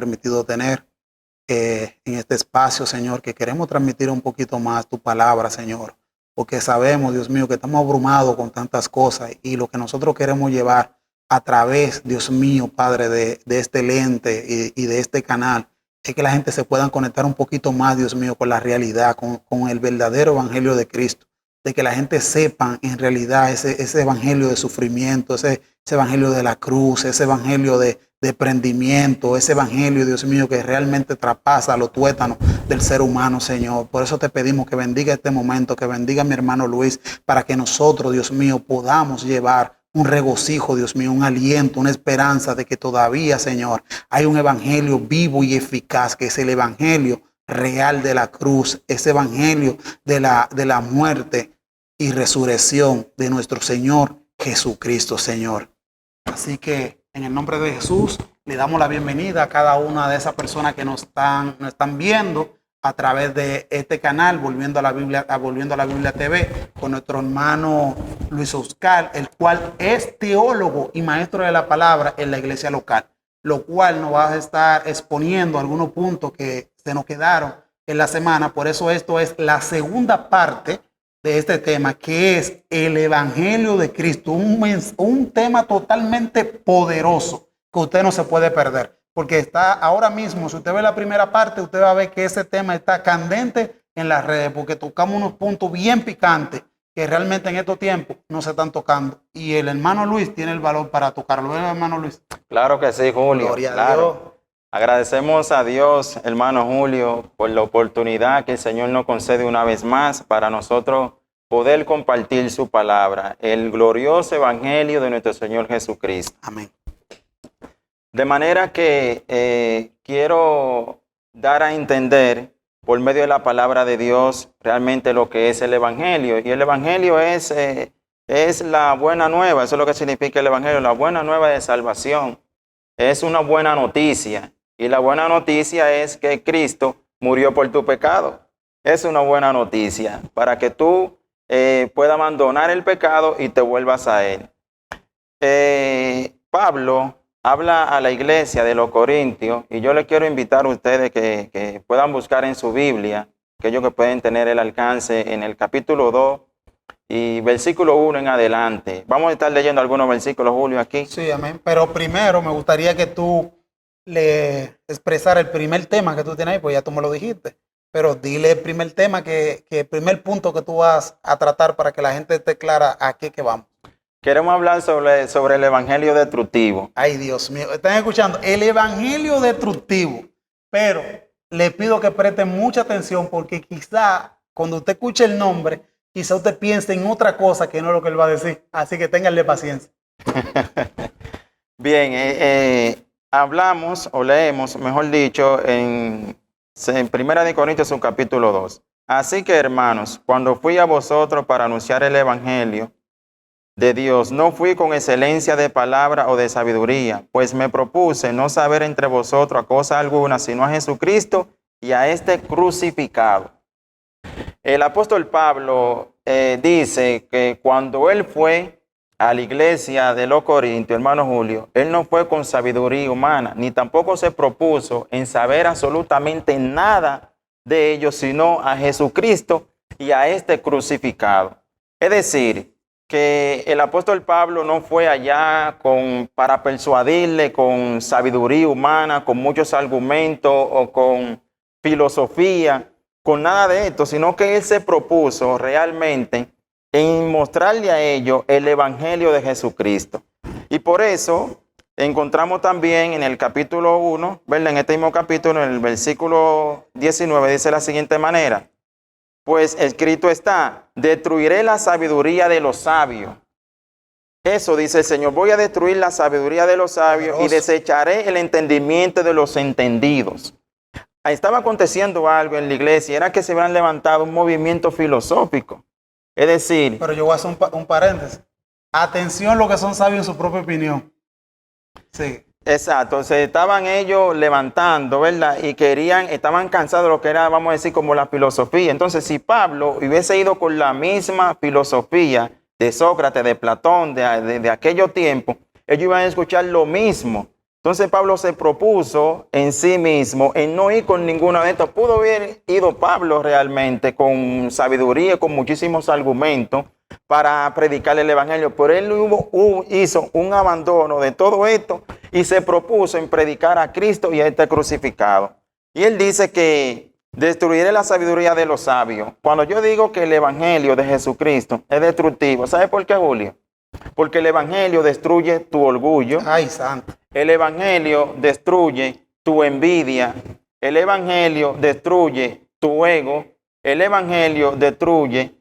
permitido tener en este espacio, Señor, que queremos transmitir un poquito más tu palabra, Señor, porque sabemos, Dios mío, que estamos abrumados con tantas cosas y lo que nosotros queremos llevar a través, Dios mío, Padre, de este lente y de este canal, es que la gente se pueda conectar un poquito más, Dios mío, con la realidad, con el verdadero evangelio de Cristo, de que la gente sepa en realidad ese evangelio de sufrimiento, ese evangelio de la cruz, ese evangelio de prendimiento, ese evangelio, Dios mío, que realmente traspasa los tuétanos del ser humano, Señor. Por eso te pedimos que bendiga este momento, que bendiga a mi hermano Luis, para que nosotros, Dios mío, podamos llevar un regocijo, Dios mío, un aliento, una esperanza de que todavía, Señor, hay un evangelio vivo y eficaz, que es el evangelio real de la cruz, ese evangelio de la muerte y resurrección de nuestro Señor Jesucristo, Señor. Así que en el nombre de Jesús le damos la bienvenida a cada una de esas personas que nos están viendo a través de este canal, Volviendo a la Biblia TV, con nuestro hermano Luis Oscar, el cual es teólogo y maestro de la palabra en la iglesia local, lo cual nos va a estar exponiendo algunos puntos que se nos quedaron en la semana. Por eso esto es la segunda parte de este tema, que es el Evangelio de Cristo, un tema totalmente poderoso que usted no se puede perder, porque está ahora mismo, si usted ve la primera parte, usted va a ver que ese tema está candente en las redes, porque tocamos unos puntos bien picantes que realmente en estos tiempos no se están tocando, y el hermano Luis tiene el valor para tocarlo. ¿Verdad, hermano Luis? Claro que sí, Julio. Gloria claro. a Dios. Agradecemos a Dios, hermano Julio, por la oportunidad que el Señor nos concede una vez más para nosotros poder compartir su palabra, el glorioso evangelio de nuestro Señor Jesucristo. Amén. De manera que quiero dar a entender por medio de la palabra de Dios realmente lo que es el evangelio. Y el evangelio es la buena nueva, eso es lo que significa el evangelio, la buena nueva de salvación. Es una buena noticia. Y la buena noticia es que Cristo murió por tu pecado. Es una buena noticia para que tú puedas abandonar el pecado y te vuelvas a él. Pablo habla a la iglesia de los Corintios y yo les quiero invitar a ustedes que puedan buscar en su Biblia, aquellos que pueden tener el alcance en el capítulo 2 y versículo 1 en adelante. Vamos a estar leyendo algunos versículos, Julio, aquí. Sí, amén. Pero primero me gustaría que tú le expresara el primer tema que tú tienes ahí, pues ya tú me lo dijiste. Pero dile el primer tema, que el primer punto que tú vas a tratar para que la gente esté clara a qué que vamos. Queremos hablar sobre el evangelio destructivo. Ay, Dios mío, están escuchando el evangelio destructivo, pero le pido que presten mucha atención, porque quizá cuando usted escuche el nombre, quizá usted piense en otra cosa que no es lo que él va a decir. Así que ténganle paciencia. Bien, hablamos o leemos, mejor dicho, en 1 Corintios, su capítulo 2. Así que, hermanos, cuando fui a vosotros para anunciar el evangelio de Dios, no fui con excelencia de palabra o de sabiduría, pues me propuse no saber entre vosotros a cosa alguna, sino a Jesucristo y a este crucificado. El apóstol Pablo dice que cuando él fue a la iglesia de los Corintios, hermano Julio, él no fue con sabiduría humana, ni tampoco se propuso en saber absolutamente nada de ellos, sino a Jesucristo y a este crucificado. Es decir, que el apóstol Pablo no fue allá para persuadirle con sabiduría humana, con muchos argumentos o con filosofía, con nada de esto, sino que él se propuso realmente en mostrarle a ellos el evangelio de Jesucristo. Y por eso encontramos también en el capítulo 1, ¿verdad? En este mismo capítulo, en el versículo 19, dice de la siguiente manera: pues escrito está, destruiré la sabiduría de los sabios. Eso dice el Señor, voy a destruir la sabiduría de los sabios y desecharé el entendimiento de los entendidos. Ahí estaba aconteciendo algo en la iglesia, era que se habían levantado un movimiento filosófico. Es decir... Pero yo voy a hacer un paréntesis. Atención, lo que son sabios en su propia opinión. Sí. Exacto, se estaban ellos levantando, ¿verdad? Y estaban cansados de lo que era, vamos a decir, como la filosofía. Entonces, si Pablo hubiese ido con la misma filosofía de Sócrates, de Platón, de aquellos tiempos, ellos iban a escuchar lo mismo. Entonces Pablo se propuso en sí mismo en no ir con ninguno de estos. Pudo haber ido Pablo realmente con sabiduría, con muchísimos argumentos para predicar el evangelio, pero él hizo un abandono de todo esto y se propuso en predicar a Cristo y a este crucificado. Y él dice que destruiré la sabiduría de los sabios. Cuando yo digo que el evangelio de Jesucristo es destructivo, ¿sabe por qué, Julio? Porque el evangelio destruye tu orgullo. Ay, santo. El evangelio destruye tu envidia. El evangelio destruye tu ego. El evangelio destruye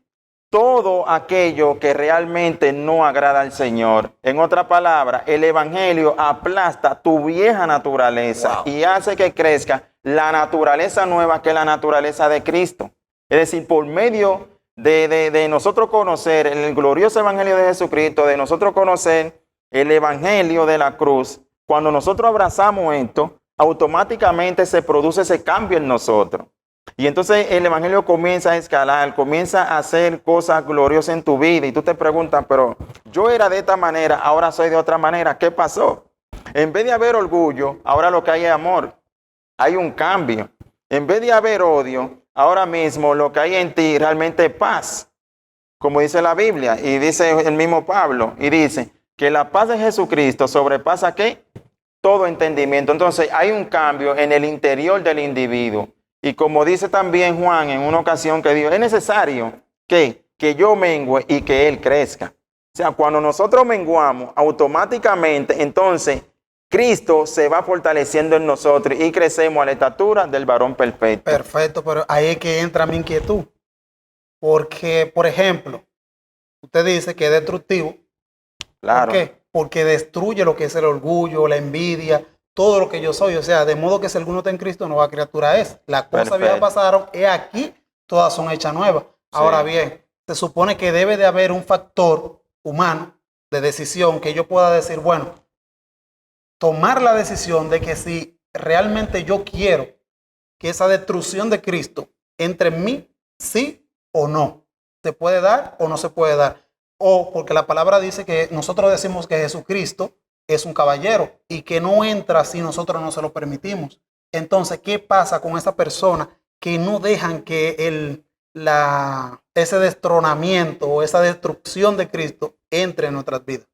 todo aquello que realmente no agrada al Señor. En otra palabra, el evangelio aplasta tu vieja naturaleza y hace que crezca la naturaleza nueva, que es la naturaleza de Cristo. Es decir, por medio de nosotros conocer el glorioso evangelio de Jesucristo, de nosotros conocer el evangelio de la cruz, cuando nosotros abrazamos esto, automáticamente se produce ese cambio en nosotros. Y entonces el evangelio comienza a escalar, comienza a hacer cosas gloriosas en tu vida. Y tú te preguntas, pero yo era de esta manera, ahora soy de otra manera. ¿Qué pasó? En vez de haber orgullo, ahora lo que hay es amor. Hay un cambio. En vez de haber odio, ahora mismo lo que hay en ti realmente es paz. Como dice la Biblia y dice el mismo Pablo. Y dice que la paz de Jesucristo sobrepasa ¿qué? Todo entendimiento. Entonces hay un cambio en el interior del individuo. Y como dice también Juan en una ocasión que dijo, es necesario que yo mengue y que él crezca. O sea, cuando nosotros menguamos, automáticamente, entonces, Cristo se va fortaleciendo en nosotros y crecemos a la estatura del varón perfecto. Perfecto, pero ahí es que entra mi inquietud. Porque, por ejemplo, usted dice que es destructivo. Claro. ¿Por qué? Porque destruye lo que es el orgullo, la envidia, todo lo que yo soy. O sea, de modo que si alguno está en Cristo, nueva criatura es. Las cosas viejas pasaron, y aquí todas son hechas nuevas. Sí. Ahora bien, se supone que debe de haber un factor humano de decisión que yo pueda decir, bueno, tomar la decisión de que si realmente yo quiero que esa destrucción de Cristo entre en mí, sí o no. ¿Se puede dar o no se puede dar? O porque la palabra dice que nosotros decimos que Jesucristo es un caballero y que no entra si nosotros no se lo permitimos. Entonces, ¿qué pasa con esa persona que no dejan que ese destronamiento o esa destrucción de Cristo entre en nuestras vidas?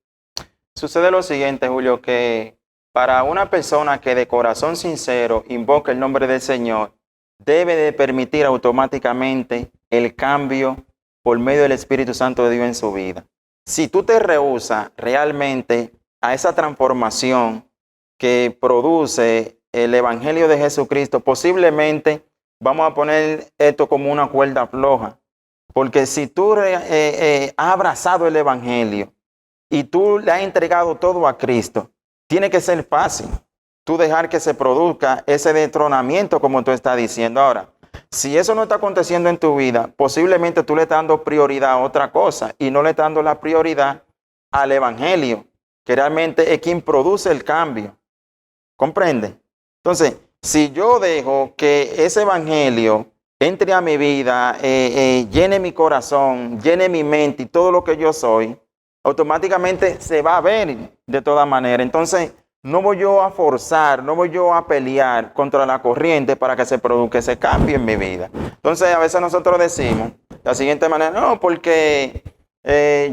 Sucede lo siguiente, Julio, que para una persona que de corazón sincero invoca el nombre del Señor, debe de permitir automáticamente el cambio por medio del Espíritu Santo de Dios en su vida. Si tú te rehusas realmente a esa transformación que produce el Evangelio de Jesucristo, posiblemente vamos a poner esto como una cuerda floja. Porque si tú has abrazado el Evangelio y tú le has entregado todo a Cristo, tiene que ser fácil tú dejar que se produzca ese destronamiento como tú estás diciendo ahora. Si eso no está aconteciendo en tu vida, posiblemente tú le estás dando prioridad a otra cosa y no le estás dando la prioridad al Evangelio, que realmente es quien produce el cambio. ¿Comprende? Entonces, si yo dejo que ese Evangelio entre a mi vida, llene mi corazón, llene mi mente y todo lo que yo soy, automáticamente se va a ver de toda manera. Entonces, no voy yo a forzar, no voy yo a pelear contra la corriente para que se produzca ese cambio en mi vida. Entonces, a veces nosotros decimos de la siguiente manera, no, porque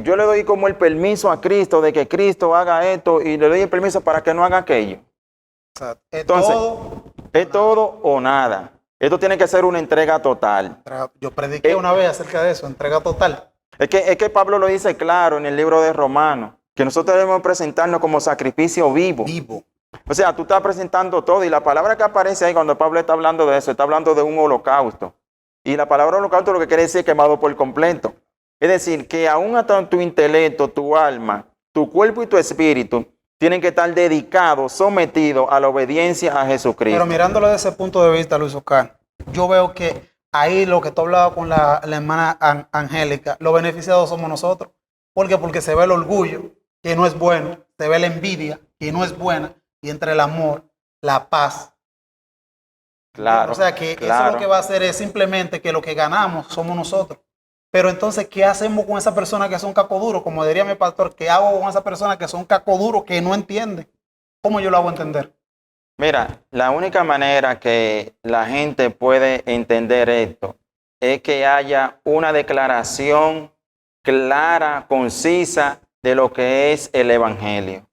yo le doy como el permiso a Cristo de que Cristo haga esto y le doy el permiso para que no haga aquello. Entonces, es todo o nada. Esto tiene que ser una entrega total. Yo prediqué una vez acerca de eso, entrega total. Es que Pablo lo dice claro en el libro de Romanos, que nosotros debemos presentarnos como sacrificio vivo. O sea, tú estás presentando todo y la palabra que aparece ahí cuando Pablo está hablando de eso, está hablando de un holocausto. Y la palabra holocausto lo que quiere decir es quemado por completo. Es decir, que aún hasta tu intelecto, tu alma, tu cuerpo y tu espíritu tienen que estar dedicados, sometidos a la obediencia a Jesucristo. Pero mirándolo desde ese punto de vista, Luis Oscar, yo veo que ahí lo que tú hablabas con la hermana Angélica, los beneficiados somos nosotros. ¿Por qué? Porque se ve el orgullo, que no es bueno, se ve la envidia, que no es buena, y entre el amor, la paz. Claro. O sea que eso lo que va a hacer es simplemente que lo que ganamos somos nosotros. Pero entonces, ¿qué hacemos con esa persona que son cacoduros? Como diría mi pastor, ¿qué hago con esa persona que son cacoduros, que no entienden? ¿Cómo yo lo hago entender? Mira, la única manera que la gente puede entender esto es que haya una declaración clara, concisa de lo que es el Evangelio.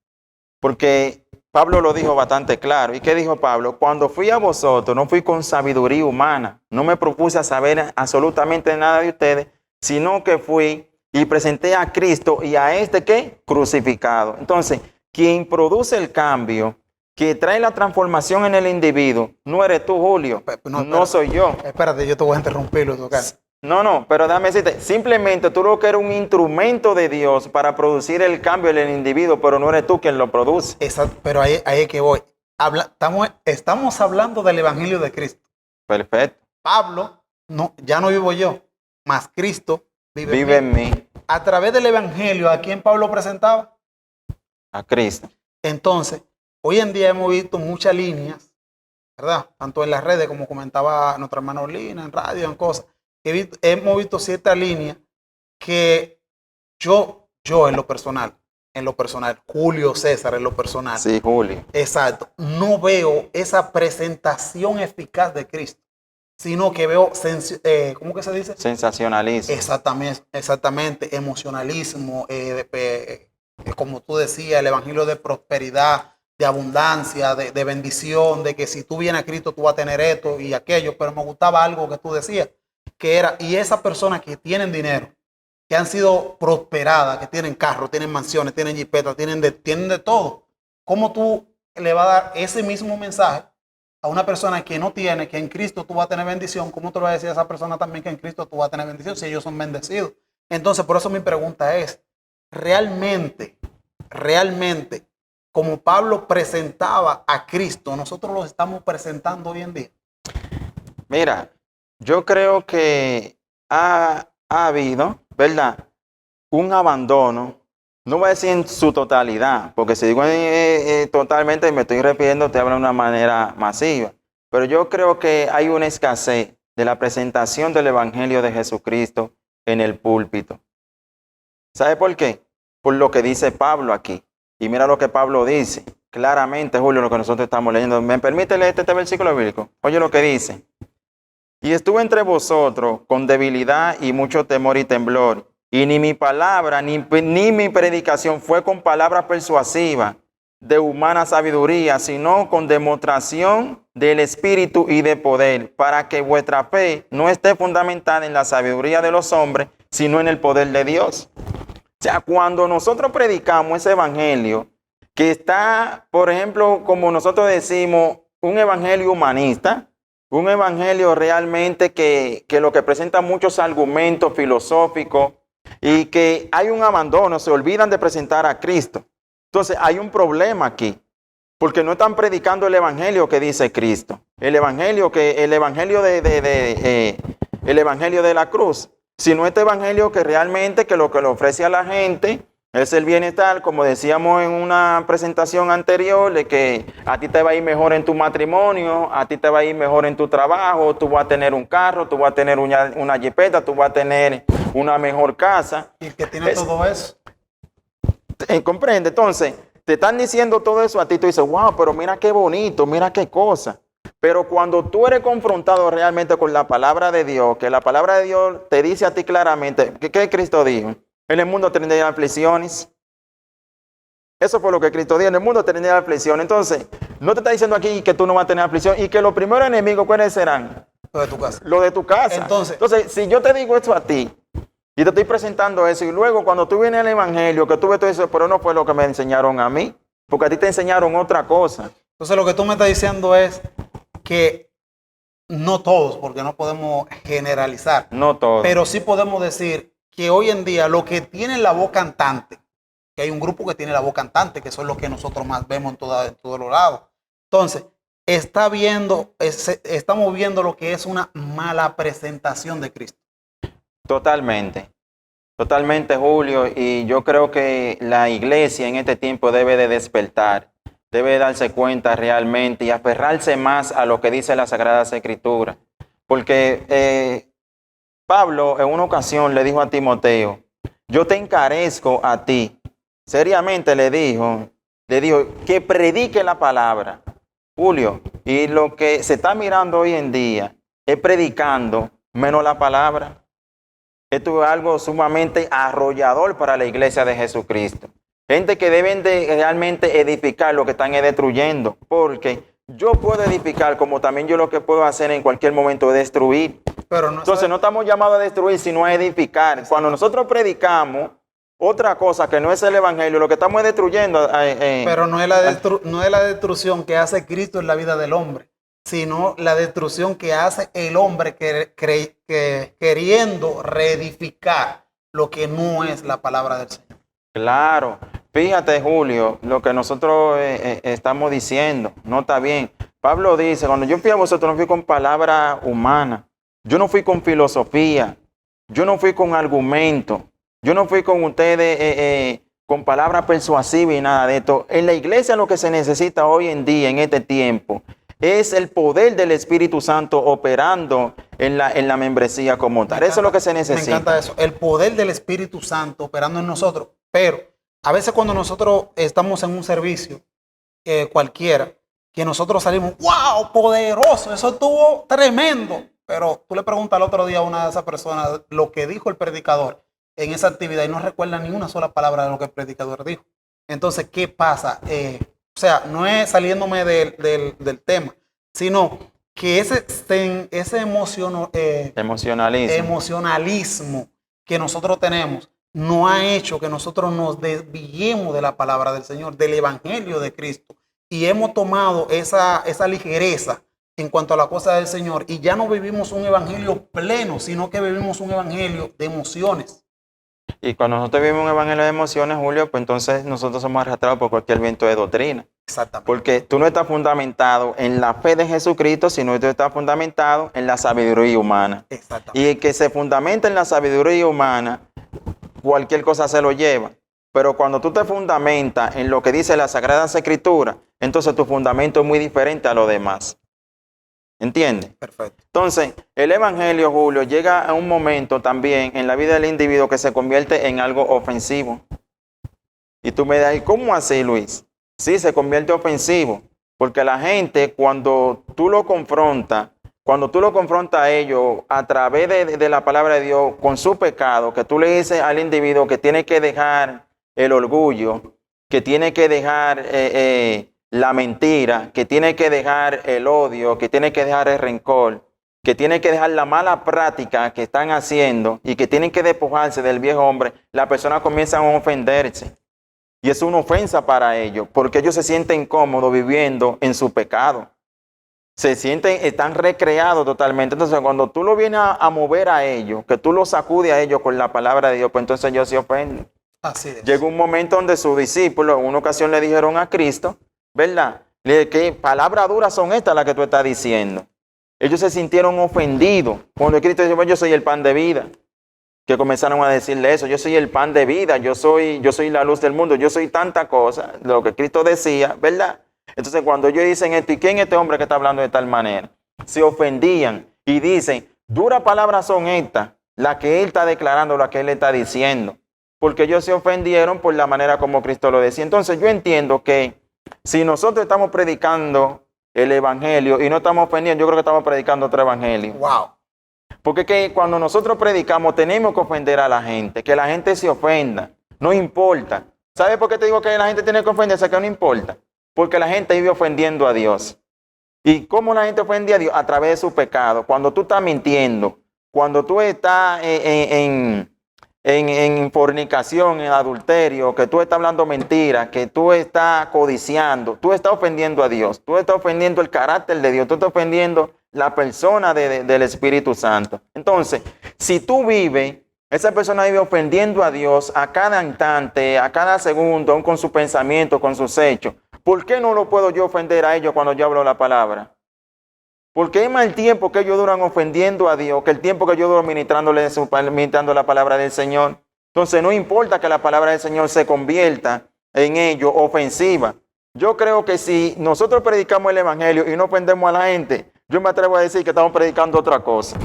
Porque Pablo lo dijo bastante claro. ¿Y qué dijo Pablo? Cuando fui a vosotros, no fui con sabiduría humana, no me propuse a saber absolutamente nada de ustedes, sino que fui y presenté a Cristo y a este ¿qué? Crucificado. Entonces, quien produce el cambio, que trae la transformación en el individuo, no eres tú, Julio, no soy yo. Espérate, yo te voy a interrumpirlo, tocar. No, pero déjame decirte, simplemente tú lo que eres un instrumento de Dios para producir el cambio en el individuo, pero no eres tú quien lo produce. Exacto, pero ahí es que voy. Estamos hablando del Evangelio de Cristo. Perfecto. Pablo, no, ya no vivo yo, mas Cristo vive en mí. A través del Evangelio, ¿a quién Pablo presentaba? A Cristo. Entonces, hoy en día hemos visto muchas líneas, ¿verdad? Tanto en las redes como comentaba nuestra hermana Olina, en radio, en cosas. Hemos visto ciertas líneas que yo en lo personal, Julio César en lo personal. Sí, Julio. Exacto. No veo esa presentación eficaz de Cristo, sino que veo, ¿cómo que se dice? Sensacionalismo. Exactamente. Emocionalismo, como tú decías, el evangelio de prosperidad, de abundancia, de bendición, de que si tú vienes a Cristo tú vas a tener esto y aquello, pero me gustaba algo que tú decías, que era, y esas personas que tienen dinero, que han sido prosperadas, que tienen carros, tienen mansiones, tienen jipetas, tienen de todo, ¿cómo tú le vas a dar ese mismo mensaje a una persona que no tiene, que en Cristo tú vas a tener bendición? ¿Cómo tú le vas a decir a esa persona también que en Cristo tú vas a tener bendición si ellos son bendecidos? Entonces, por eso mi pregunta es, realmente, como Pablo presentaba a Cristo, nosotros lo estamos presentando hoy en día. Mira, yo creo que ha habido, ¿verdad?, un abandono, no voy a decir en su totalidad, porque si digo totalmente me estoy refiriendo, te hablo de una manera masiva, pero yo creo que hay una escasez de la presentación del Evangelio de Jesucristo en el púlpito. ¿Sabe por qué? Por lo que dice Pablo aquí. Y mira lo que Pablo dice, claramente, Julio, lo que nosotros estamos leyendo. ¿Me permite leer este versículo bíblico? Oye lo que dice. Y estuve entre vosotros con debilidad y mucho temor y temblor. Y ni mi palabra, ni mi predicación fue con palabras persuasivas de humana sabiduría, sino con demostración del Espíritu y de poder, para que vuestra fe no esté fundamentada en la sabiduría de los hombres, sino en el poder de Dios. O sea, cuando nosotros predicamos ese evangelio, que está, por ejemplo, como nosotros decimos, un evangelio humanista, un evangelio realmente que lo que presenta muchos argumentos filosóficos y que hay un abandono, se olvidan de presentar a Cristo. Entonces hay un problema aquí, porque no están predicando el evangelio que dice Cristo, el evangelio de la cruz, sino este evangelio que realmente que lo que le ofrece a la gente es el bienestar, como decíamos en una presentación anterior, de que a ti te va a ir mejor en tu matrimonio, a ti te va a ir mejor en tu trabajo, tú vas a tener un carro, tú vas a tener una jipeta, tú vas a tener una mejor casa. ¿Y el que tiene todo eso? ¿Comprende? Entonces, te están diciendo todo eso a ti, tú dices, wow, pero mira qué bonito, mira qué cosa. Pero cuando tú eres confrontado realmente con la palabra de Dios, que la palabra de Dios te dice a ti claramente, ¿qué Cristo dijo? En el mundo tendrán aflicciones. Eso fue lo que Cristo dijo, en el mundo tendrán aflicciones. Entonces, no te está diciendo aquí que tú no vas a tener aflicción y que los primeros enemigos, ¿cuáles serán? Lo de tu casa. Lo de tu casa. Entonces, si yo te digo esto a ti, y te estoy presentando eso, y luego cuando tú vienes al evangelio, que tú ves todo eso, pero no fue lo que me enseñaron a mí, porque a ti te enseñaron otra cosa. Entonces, lo que tú me estás diciendo es que no todos, porque no podemos generalizar. No todos. Pero sí podemos decir que hoy en día lo que tiene la voz cantante, que hay un grupo que tiene la voz cantante, que son los que nosotros más vemos en todos los lados. Entonces, estamos viendo lo que es una mala presentación de Cristo. Totalmente, Julio, y yo creo que la iglesia en este tiempo debe de despertar, debe de darse cuenta realmente y aferrarse más a lo que dice la Sagrada Escritura, porque Pablo en una ocasión le dijo a Timoteo, yo te encarezco a ti, seriamente le dijo, le dijo que predique la palabra. Julio, y lo que se está mirando hoy en día es predicando menos la palabra. Esto es algo sumamente arrollador para la iglesia de Jesucristo. Gente que deben de realmente edificar lo que están destruyendo, porque yo puedo edificar como también yo lo que puedo hacer en cualquier momento es destruir. Pero no, Entonces no estamos llamados a destruir, sino a edificar. Cuando nosotros predicamos otra cosa que no es el evangelio, lo que estamos es destruyendo. pero no es la destrucción que hace Cristo en la vida del hombre, sino la destrucción que hace el hombre queriendo reedificar lo que no es la palabra del Señor. Claro. Fíjate, Julio, lo que nosotros estamos diciendo no está bien. Pablo dice, cuando yo fui a vosotros no fui con palabra humana, yo no fui con filosofía, yo no fui con argumento, yo no fui con ustedes con palabras persuasivas y nada de esto. En la iglesia lo que se necesita hoy en día, en este tiempo, es el poder del Espíritu Santo operando en la membresía como tal. Eso es lo que se necesita. Me encanta eso, el poder del Espíritu Santo operando en nosotros. Pero a veces cuando nosotros estamos en un servicio cualquiera, que nosotros salimos, wow, poderoso, eso estuvo tremendo. Pero tú le preguntas al otro día a una de esas personas lo que dijo el predicador en esa actividad y no recuerda ni una sola palabra de lo que el predicador dijo. Entonces, ¿qué pasa? O sea, no es saliéndome del tema, sino que ese emocionalismo que nosotros tenemos no ha hecho que nosotros nos desviemos de la palabra del Señor, del evangelio de Cristo, y hemos tomado esa ligereza en cuanto a la cosa del Señor, y ya no vivimos un evangelio pleno, sino que vivimos un evangelio de emociones. Y cuando nosotros vivimos un evangelio de emociones, Julio, pues entonces nosotros somos arrastrados por cualquier viento de doctrina. Exactamente. Porque tú no estás fundamentado en la fe de Jesucristo, sino que tú estás fundamentado en la sabiduría humana. Exactamente. Y el que se fundamenta en la sabiduría humana, cualquier cosa se lo lleva. Pero cuando tú te fundamentas en lo que dice la Sagrada Escritura, entonces tu fundamento es muy diferente a lo demás. ¿Entiendes? Perfecto. Entonces, el evangelio, Julio, llega a un momento también en la vida del individuo que se convierte en algo ofensivo. Y tú me das, ¿y cómo así, Luis? Sí, se convierte ofensivo, porque la gente cuando tú lo confrontas a ellos a través de la palabra de Dios con su pecado, que tú le dices al individuo que tiene que dejar el orgullo, que tiene que dejar la mentira, que tiene que dejar el odio, que tiene que dejar el rencor, que tiene que dejar la mala práctica que están haciendo y que tienen que despojarse del viejo hombre, las personas comienzan a ofenderse. Y es una ofensa para ellos, porque ellos se sienten cómodos viviendo en su pecado. Están recreados totalmente. Entonces, cuando tú lo vienes a mover a ellos, que tú lo sacudes a ellos con la palabra de Dios, pues entonces ellos se ofenden. Así es. Llegó un momento donde sus discípulos en una ocasión le dijeron a Cristo, ¿verdad? ¿Qué palabras duras son estas las que tú estás diciendo? Ellos se sintieron ofendidos. Cuando Cristo dijo, yo soy el pan de vida. Que comenzaron a decirle eso, yo soy el pan de vida, yo soy la luz del mundo, yo soy tanta cosa, lo que Cristo decía, ¿verdad? Entonces cuando ellos dicen esto, ¿y quién es este hombre que está hablando de tal manera? Se ofendían y dicen, duras palabras son estas, las que él está declarando, las que él está diciendo, porque ellos se ofendieron por la manera como Cristo lo decía. Entonces yo entiendo que si nosotros estamos predicando el evangelio y no estamos ofendiendo, yo creo que estamos predicando otro evangelio. Wow. Porque que cuando nosotros predicamos tenemos que ofender a la gente, que la gente se ofenda, no importa. ¿Sabes por qué te digo que la gente tiene que ofenderse? Que no importa. Porque la gente vive ofendiendo a Dios. ¿Y cómo la gente ofende a Dios? A través de su pecado. Cuando tú estás mintiendo, cuando tú estás en fornicación, en adulterio, que tú estás hablando mentiras, que tú estás codiciando, tú estás ofendiendo a Dios, tú estás ofendiendo el carácter de Dios, tú estás ofendiendo la persona del Espíritu Santo. Entonces, si tú vives, esa persona vive ofendiendo a Dios a cada instante, a cada segundo, aún con su pensamiento, con sus hechos. ¿Por qué no lo puedo yo ofender a ellos cuando yo hablo la palabra? Porque es más el tiempo que ellos duran ofendiendo a Dios que el tiempo que yo duro ministrando la palabra del Señor. Entonces no importa que la palabra del Señor se convierta en ellos ofensiva. Yo creo que si nosotros predicamos el evangelio y no ofendemos a la gente, yo me atrevo a decir que estamos predicando otra cosa.